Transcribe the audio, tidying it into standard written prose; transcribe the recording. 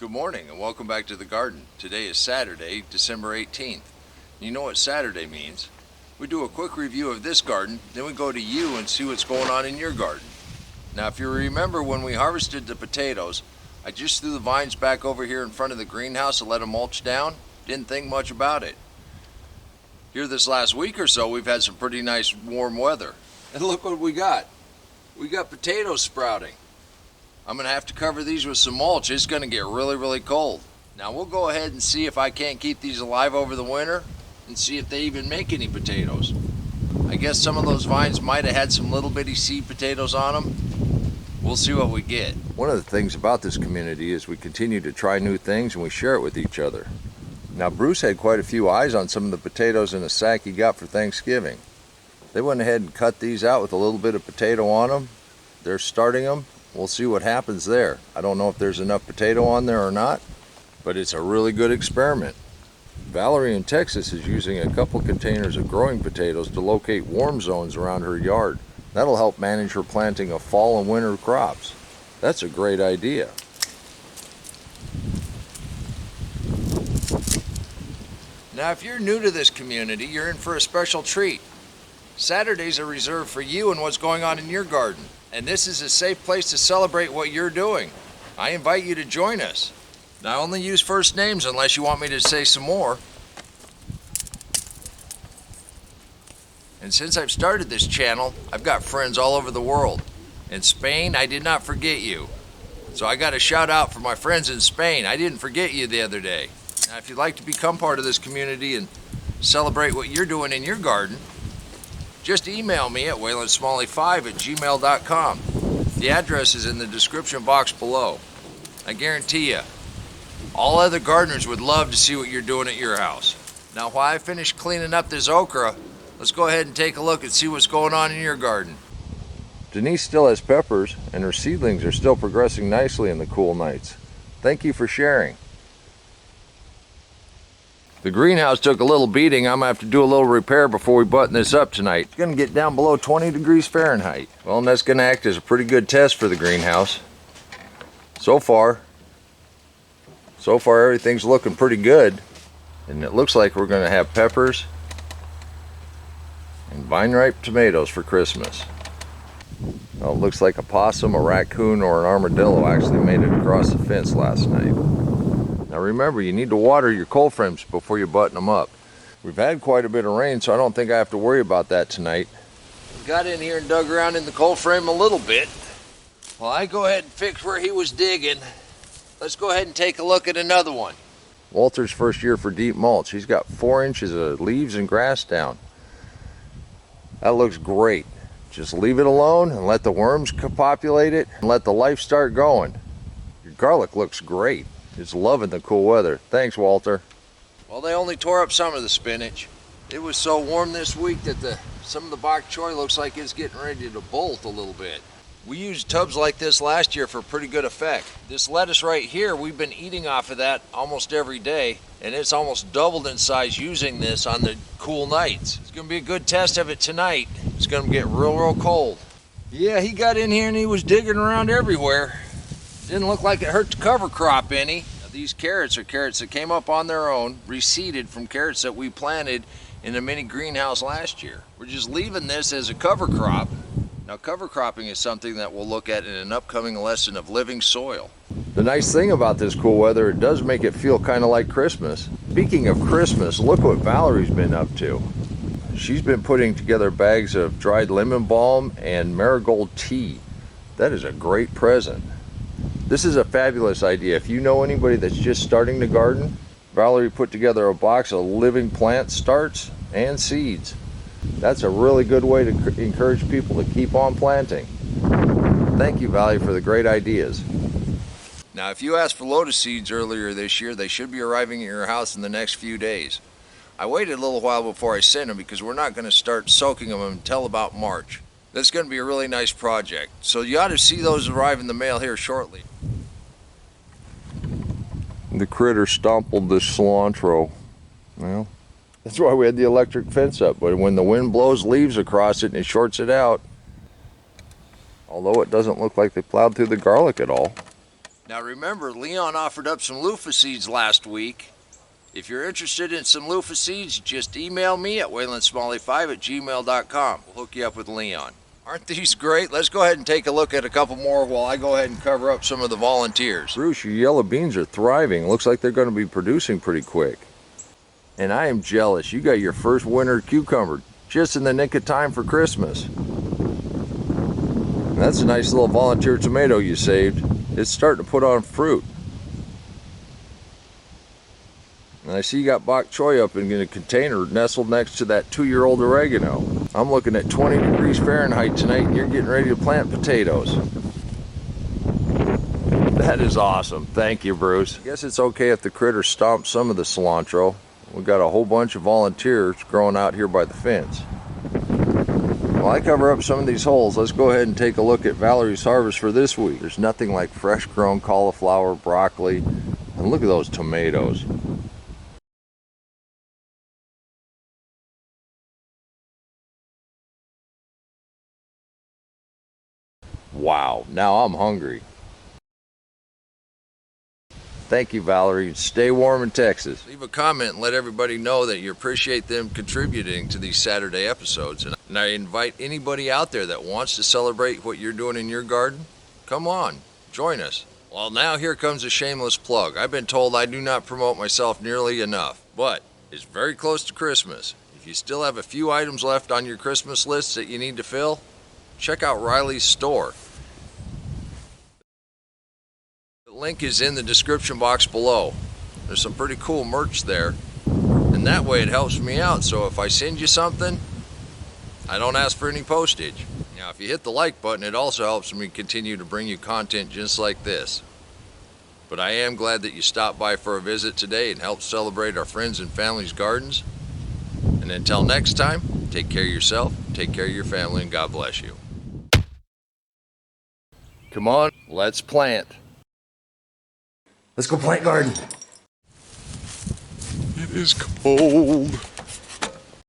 Good morning and welcome back to the garden. Today is Saturday, December 18th. You know what Saturday means. We do a quick review of this garden, then we go to you and see what's going on in your garden. Now if you remember when we harvested the potatoes, I just threw the vines back over here in front of the greenhouse and let them mulch down. Didn't think much about it. Here this last week or so we've had some pretty nice warm weather. And look what we got. We got potatoes sprouting. I'm going to have to cover these with some mulch. It's going to get really cold. Now we'll go ahead and see if I can't keep these alive over the winter and see if they even make any potatoes. I guess some of those vines might have had some little bitty seed potatoes on them. We'll see what we get. One of the things about this community is we continue to try new things and we share it with each other. Now Bruce had quite a few eyes on some of the potatoes in a sack he got for Thanksgiving. They went ahead and cut these out with a little bit of potato on them. They're starting them. We'll see what happens there. I don't know if there's enough potato on there or not, but it's a really good experiment. Valerie in Texas is using a couple containers of growing potatoes to locate warm zones around her yard. That'll help manage her planting of fall and winter crops. That's a great idea. Now if you're new to this community, you're in for a special treat. Saturdays are reserved for you and what's going on in your garden. And this is a safe place to celebrate what you're doing. I invite you to join us. Now, I only use first names unless you want me to say some more. And since I've started this channel, I've got friends all over the world. In Spain, I did not forget you. So I got a shout out for my friends in Spain. I didn't forget you the other day. Now, if you'd like to become part of this community and celebrate what you're doing in your garden, just email me at waylandsmalley5@gmail.com. The address is in the description box below. I guarantee you, all other gardeners would love to see what you're doing at your house. Now while I finish cleaning up this okra, let's go ahead and take a look and see what's going on in your garden. Denise still has peppers and her seedlings are still progressing nicely in the cool nights. Thank you for sharing. The greenhouse took a little beating. I'm going to have to do a little repair before we button this up tonight. It's going to get down below 20 degrees Fahrenheit. Well, and that's going to act as a pretty good test for the greenhouse. So far everything's looking pretty good. And it looks like we're going to have peppers and vine-ripe tomatoes for Christmas. Well, it looks like a possum, a raccoon, or an armadillo actually made it across the fence last night. Now remember, you need to water your cold frames before you button them up. We've had quite a bit of rain, so I don't think I have to worry about that tonight. Got in here and dug around in the cold frame a little bit. Well, I go ahead and fix where he was digging. Let's go ahead and take a look at another one. Walter's first year for deep mulch. He's got 4 inches of leaves and grass down. That looks great. Just leave it alone and let the worms populate it and let the life start going. Your garlic looks great. It's loving the cool weather. Thanks, Walter. Well, they only tore up some of the spinach. It was so warm this week that some of the bok choy looks like it's getting ready to bolt a little bit. We used tubs like this last year for pretty good effect. This lettuce right here, we've been eating off of that almost every day, and it's almost doubled in size using this on the cool nights. It's going to be a good test of it tonight. It's going to get real cold. Yeah, he got in here and he was digging around everywhere. Didn't look like it hurt the cover crop any. Now, these carrots are carrots that came up on their own, reseeded from carrots that we planted in a mini greenhouse last year. We're just leaving this as a cover crop. Now cover cropping is something that we'll look at in an upcoming lesson of living soil. The nice thing about this cool weather, it does make it feel kind of like Christmas. Speaking of Christmas, look what Valerie's been up to. She's been putting together bags of dried lemon balm and marigold tea. That is a great present. This is a fabulous idea. If you know anybody that's just starting to garden, Valerie put together a box of living plant starts and seeds. That's a really good way to encourage people to keep on planting. Thank you, Valerie, for the great ideas. Now, if you asked for Lotus Seeds earlier this year, they should be arriving at your house in the next few days. I waited a little while before I sent them because we're not going to start soaking them until about March. That's going to be a really nice project. So you ought to see those arrive in the mail here shortly. The critter stompled this cilantro. Well, that's why we had the electric fence up. But when the wind blows leaves across it and it shorts it out, although it doesn't look like they plowed through the garlic at all. Now remember, Leon offered up some loofah seeds last week. If you're interested in some loofah seeds, just email me at waylandsmalley5@gmail.com. We'll hook you up with Leon. Aren't these great? Let's go ahead and take a look at a couple more while I go ahead and cover up some of the volunteers. Bruce, your yellow beans are thriving. Looks like they're going to be producing pretty quick. And I am jealous. You got your first winter cucumber just in the nick of time for Christmas. And that's a nice little volunteer tomato you saved. It's starting to put on fruit. And I see you got bok choy up in a container nestled next to that 2-year-old oregano. I'm looking at 20 degrees Fahrenheit tonight and you're getting ready to plant potatoes. That is awesome. Thank you, Bruce. I guess it's okay if the critters stomp some of the cilantro. We've got a whole bunch of volunteers growing out here by the fence. While I cover up some of these holes, let's go ahead and take a look at Valerie's harvest for this week. There's nothing like fresh grown cauliflower, broccoli, and look at those tomatoes. Wow, now I'm hungry. Thank you, Valerie. Stay warm in Texas. Leave a comment and let everybody know that you appreciate them contributing to these Saturday episodes. And I invite anybody out there that wants to celebrate what you're doing in your garden, come on, join us. Well, now here comes a shameless plug. I've been told I do not promote myself nearly enough, but it's very close to Christmas. If you still have a few items left on your Christmas list that you need to fill, check out Riley's store. The link is in the description box below. There's some pretty cool merch there, and that way it helps me out, so if I send you something, I don't ask for any postage. Now if you hit the like button, it also helps me continue to bring you content just like this. But I am glad that you stopped by for a visit today and helped celebrate our friends and family's gardens. And until next time, take care of yourself, take care of your family, and God bless you. Come on, let's plant. Let's go plant garden. It is cold.